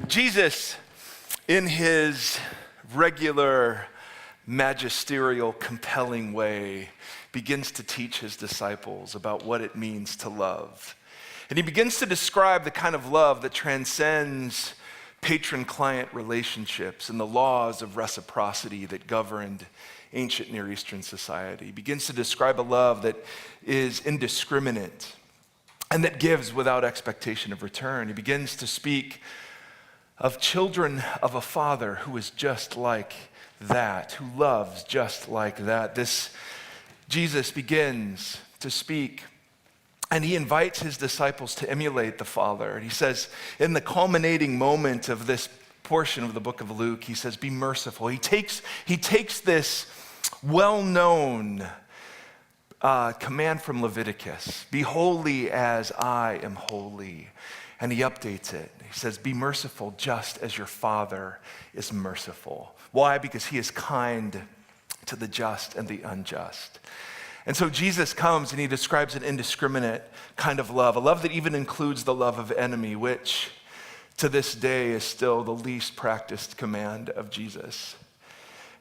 Jesus, in his regular, magisterial, compelling way, begins to teach his disciples about what it means to love. And he begins to describe the kind of love that transcends patron-client relationships and the laws of reciprocity that governed ancient Near Eastern society. He begins to describe a love that is indiscriminate and that gives without expectation of return. He begins to speak of children of a father who is just like that, who loves just like that. This Jesus begins to speak, and he invites his disciples to emulate the Father. And he says, in the culminating moment of this portion of the book of Luke, he says, be merciful. He takes this well-known command from Leviticus, be holy as I am holy. And he updates it. He says, be merciful just as your Father is merciful. Why? Because he is kind to the just and the unjust. And so Jesus comes and he describes an indiscriminate kind of love, a love that even includes the love of enemy, which to this day is still the least practiced command of Jesus.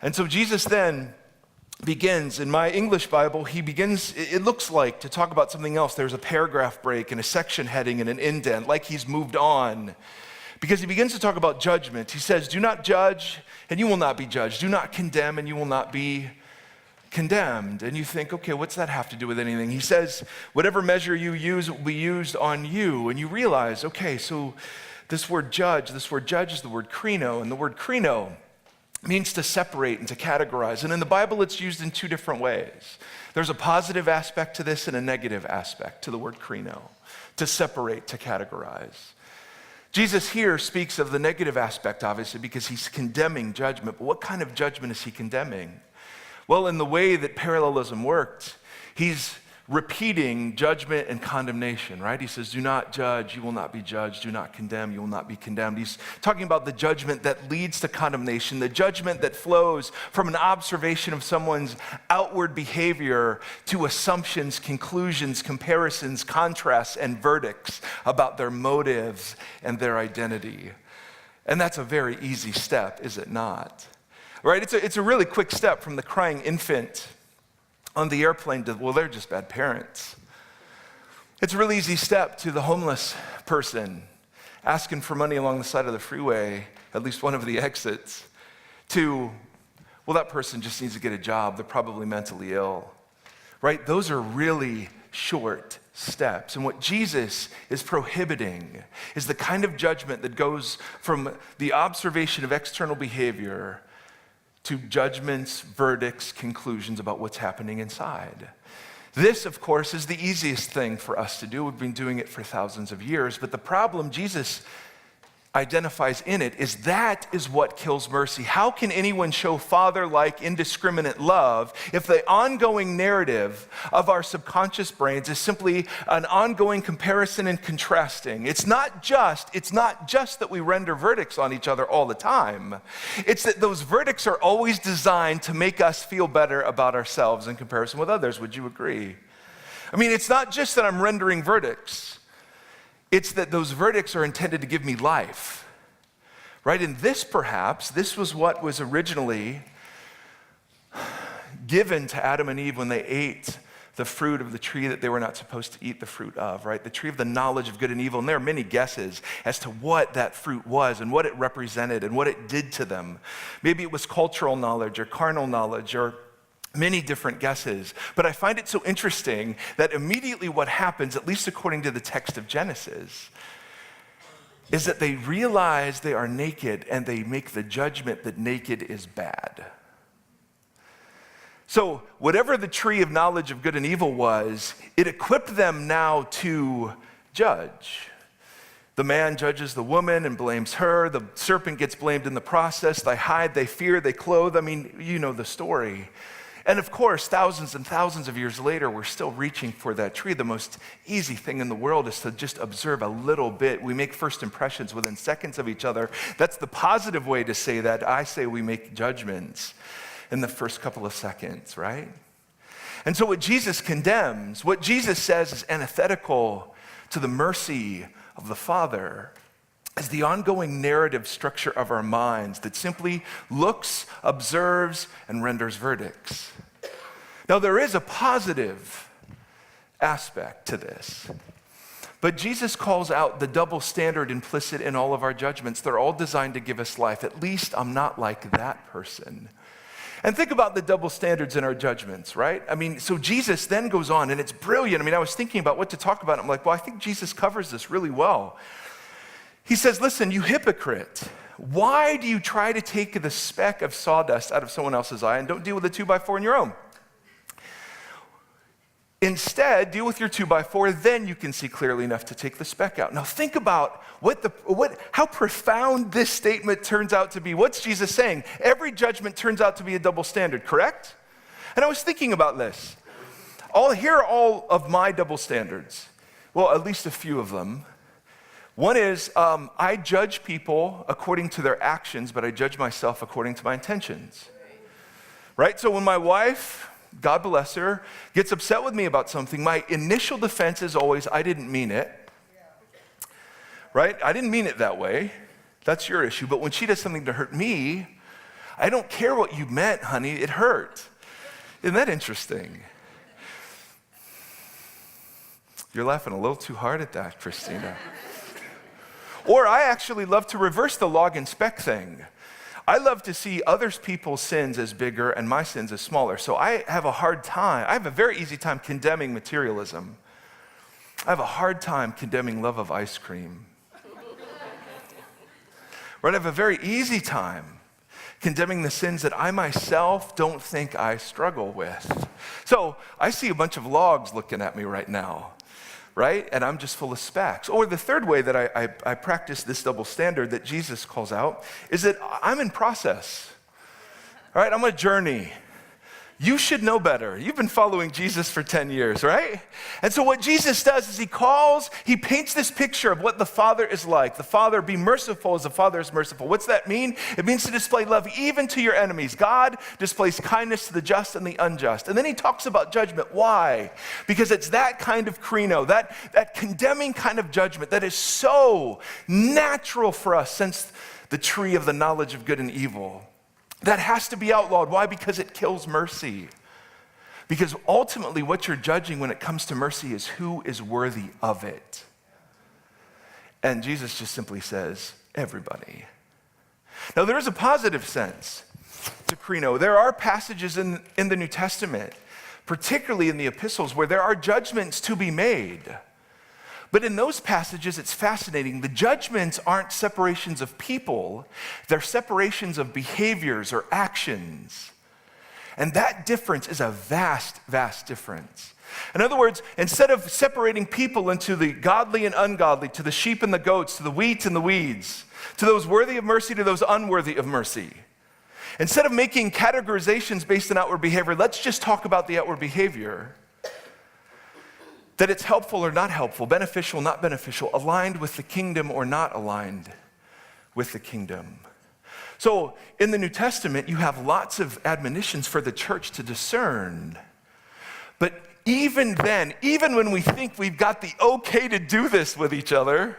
And so Jesus then begins, in my English Bible, it looks like, to talk about something else, there's a paragraph break and a section heading and an indent, like he's moved on. Because he begins to talk about judgment. He says, do not judge, and you will not be judged. Do not condemn, and you will not be condemned. And you think, okay, what's that have to do with anything? He says, whatever measure you use will be used on you. And you realize, okay, so this word judge is the word krino, and the word krino means to separate and to categorize. And in the Bible, it's used in two different ways. There's a positive aspect to this and a negative aspect to the word krino, to separate, to categorize. Jesus here speaks of the negative aspect, obviously, because he's condemning judgment. But what kind of judgment is he condemning? Well, in the way that parallelism worked, he's repeating judgment and condemnation, right? He says, do not judge, you will not be judged. Do not condemn, you will not be condemned. He's talking about the judgment that leads to condemnation, the judgment that flows from an observation of someone's outward behavior to assumptions, conclusions, comparisons, contrasts, and verdicts about their motives and their identity. And that's a very easy step, is it not? Right? It's a really quick step from the crying infant on the airplane to, well, they're just bad parents. It's a really easy step to the homeless person asking for money along the side of the freeway, at least one of the exits, to, well, that person just needs to get a job. They're probably mentally ill, right? Those are really short steps. And what Jesus is prohibiting is the kind of judgment that goes from the observation of external behavior to judgments, verdicts, conclusions about what's happening inside. This, of course, is the easiest thing for us to do. We've been doing it for thousands of years, but the problem Jesus identifies in it is that is what kills mercy. How can anyone show father-like indiscriminate love if the ongoing narrative of our subconscious brains is simply an ongoing comparison and contrasting? It's not just that we render verdicts on each other all the time. It's that those verdicts are always designed to make us feel better about ourselves in comparison with others. Would you agree? I mean, it's not just that I'm rendering verdicts. It's that those verdicts are intended to give me life, right? And this was what was originally given to Adam and Eve when they ate the fruit of the tree that they were not supposed to eat the fruit of, right? The tree of the knowledge of good and evil. And there are many guesses as to what that fruit was and what it represented and what it did to them. Maybe it was cultural knowledge or carnal knowledge or many different guesses, but I find it so interesting that immediately what happens, at least according to the text of Genesis, is that they realize they are naked and they make the judgment that naked is bad. So whatever the tree of knowledge of good and evil was, it equipped them now to judge. The man judges the woman and blames her. The serpent gets blamed in the process. They hide, they fear, they clothe. I mean, you know the story. And of course, thousands and thousands of years later, we're still reaching for that tree. The most easy thing in the world is to just observe a little bit. We make first impressions within seconds of each other. That's the positive way to say that. I say we make judgments. in the first couple of seconds, right? And so what Jesus condemns, what Jesus says is antithetical to the mercy of the Father, is the ongoing narrative structure of our minds that simply looks, observes, and renders verdicts. Now, there is a positive aspect to this, but Jesus calls out the double standard implicit in all of our judgments. They're all designed to give us life. At least I'm not like that person. And think about the double standards in our judgments, right? I mean, so Jesus then goes on, and it's brilliant. I mean, I was thinking about what to talk about. I'm like, well, I think Jesus covers this really well. He says, listen, you hypocrite, why do you try to take the speck of sawdust out of someone else's eye and don't deal with the 2x4 in your own? Instead, deal with your 2x4, then you can see clearly enough to take the speck out. Now think about how profound this statement turns out to be. What's Jesus saying? Every judgment turns out to be a double standard, correct? And I was thinking about this. Here are all of my double standards. Well, at least a few of them. One is, I judge people according to their actions, but I judge myself according to my intentions. Right? So when my wife, God bless her, gets upset with me about something, my initial defense is always, I didn't mean it. Right? I didn't mean it that way. That's your issue. But when she does something to hurt me, I don't care what you meant, honey. It hurt. Isn't that interesting? You're laughing a little too hard at that, Christina. Or I actually love to reverse the log and speck thing. I love to see other people's sins as bigger and my sins as smaller. So I have a very easy time condemning materialism. I have a hard time condemning love of ice cream. Right? I have a very easy time condemning the sins that I myself don't think I struggle with. So I see a bunch of logs looking at me right now. Right? And I'm just full of specks. Or the third way that I practice this double standard that Jesus calls out is that I'm in process. All right? I'm on a journey. You should know better. You've been following Jesus for 10 years, right? And so what Jesus does is he paints this picture of what the Father is like. The Father, be merciful as the Father is merciful. What's that mean? It means to display love even to your enemies. God displays kindness to the just and the unjust. And then he talks about judgment. Why? Because it's that kind of krino, that condemning kind of judgment that is so natural for us since the tree of the knowledge of good and evil. That has to be outlawed. Why? Because it kills mercy. Because ultimately what you're judging when it comes to mercy is who is worthy of it. And Jesus just simply says, everybody. Now there is a positive sense to krino. There are passages in the New Testament, particularly in the epistles, where there are judgments to be made. But in those passages, it's fascinating. The judgments aren't separations of people. They're separations of behaviors or actions. And that difference is a vast, vast difference. In other words, instead of separating people into the godly and ungodly, to the sheep and the goats, to the wheat and the weeds, to those worthy of mercy, to those unworthy of mercy, instead of making categorizations based on outward behavior, let's just talk about the outward behavior. That it's helpful or not helpful, beneficial, not beneficial, aligned with the kingdom or not aligned with the kingdom. So in the New Testament, you have lots of admonitions for the church to discern. But even then, even when we think we've got the okay to do this with each other,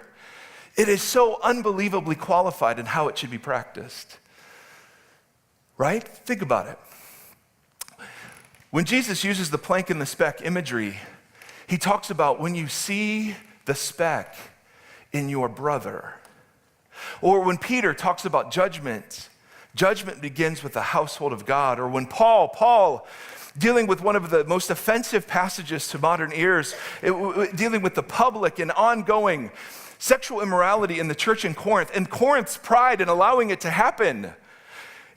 it is so unbelievably qualified in how it should be practiced. Right? Think about it. When Jesus uses the plank and the speck imagery, he talks about when you see the speck in your brother. Or when Peter talks about judgment begins with the household of God. Or when Paul, dealing with one of the most offensive passages to modern ears, dealing with the public and ongoing sexual immorality in the church in Corinth, and Corinth's pride in allowing it to happen.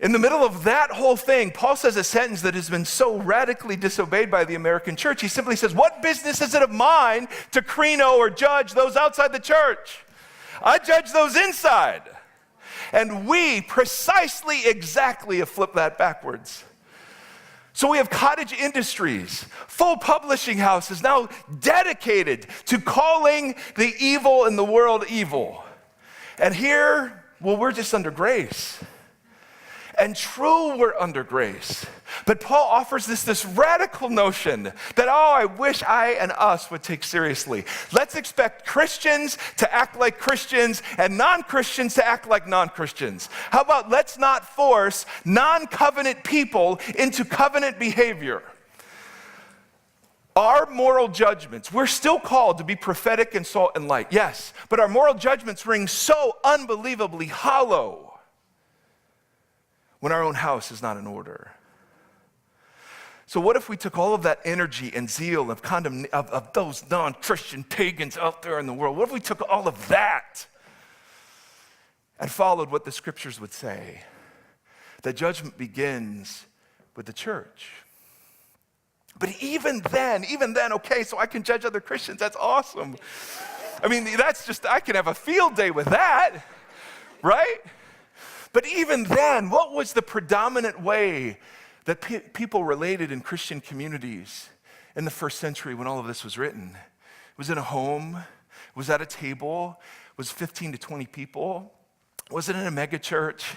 In the middle of that whole thing, Paul says a sentence that has been so radically disobeyed by the American church. He simply says, what business is it of mine to krino or judge those outside the church? I judge those inside. And we precisely exactly have flipped that backwards. So we have cottage industries, full publishing houses now dedicated to calling the evil in the world evil. And here, well, we're just under grace. And true, we're under grace. But Paul offers this radical notion that, I wish I and us would take seriously. Let's expect Christians to act like Christians and non-Christians to act like non-Christians. How about let's not force non-covenant people into covenant behavior? Our moral judgments, we're still called to be prophetic and salt and light, yes, but our moral judgments ring so unbelievably hollow when our own house is not in order. So what if we took all of that energy and zeal of those non-Christian pagans out there in the world? What if we took all of that and followed what the scriptures would say? That judgment begins with the church. But even then, okay, so I can judge other Christians, that's awesome. I mean, I can have a field day with that, right? But even then, what was the predominant way that people related in Christian communities in the first century when all of this was written? It was in a home, it was at a table, it was 15 to 20 people. It wasn't in a mega church,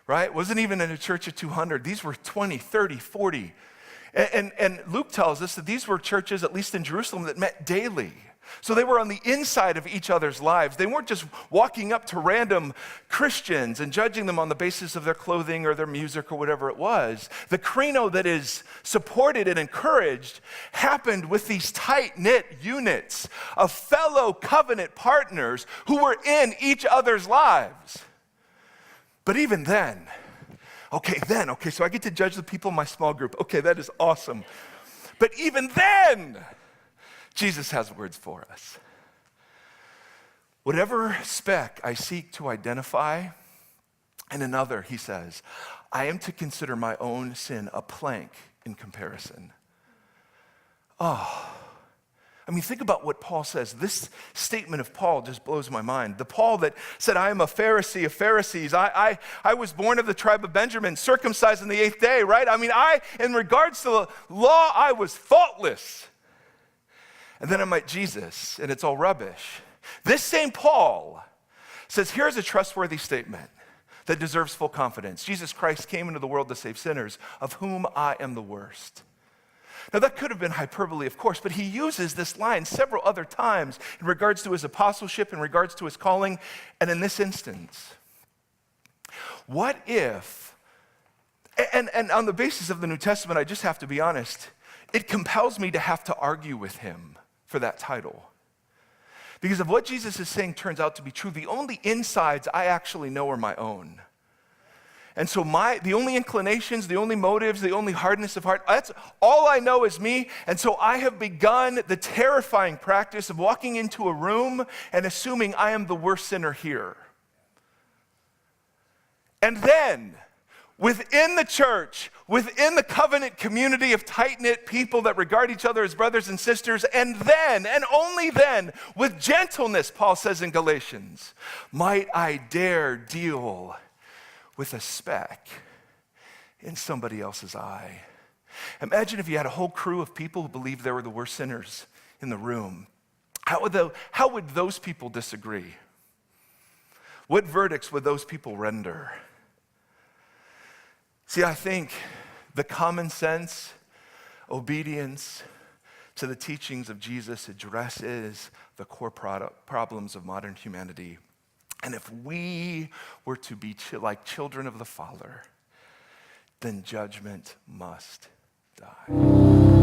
right? It wasn't even in a church of 200. These were 20, 30, 40. And Luke tells us that these were churches, at least in Jerusalem, that met daily. So they were on the inside of each other's lives. They weren't just walking up to random Christians and judging them on the basis of their clothing or their music or whatever it was. The krino that is supported and encouraged happened with these tight-knit units of fellow covenant partners who were in each other's lives. But even then, so I get to judge the people in my small group. Okay, that is awesome. But even then, Jesus has words for us. Whatever speck I seek to identify in another, he says, I am to consider my own sin a plank in comparison. Think about what Paul says. This statement of Paul just blows my mind. The Paul that said, I am a Pharisee of Pharisees. I was born of the tribe of Benjamin, circumcised on the 8th day, right? In regards to the law, I was faultless. And then I met Jesus, and it's all rubbish. This same Paul says, here's a trustworthy statement that deserves full confidence. Jesus Christ came into the world to save sinners, of whom I am the worst. Now that could have been hyperbole, of course, but he uses this line several other times in regards to his apostleship, in regards to his calling, and in this instance. What if, and on the basis of the New Testament, I just have to be honest, it compels me to have to argue with him for that title. Because if what Jesus is saying turns out to be true, the only insides I actually know are my own. And so the only inclinations, the only motives, the only hardness of heart, that's all I know is me. And so I have begun the terrifying practice of walking into a room and assuming I am the worst sinner here. And then, within the church, within the covenant community of tight-knit people that regard each other as brothers and sisters, and then, and only then, with gentleness, Paul says in Galatians, might I dare deal with a speck in somebody else's eye. Imagine if you had a whole crew of people who believed they were the worst sinners in the room. How would those people disagree? What verdicts would those people render? See, I think the common sense obedience to the teachings of Jesus addresses the core problems of modern humanity. And if we were to be like children of the Father, then judgment must die.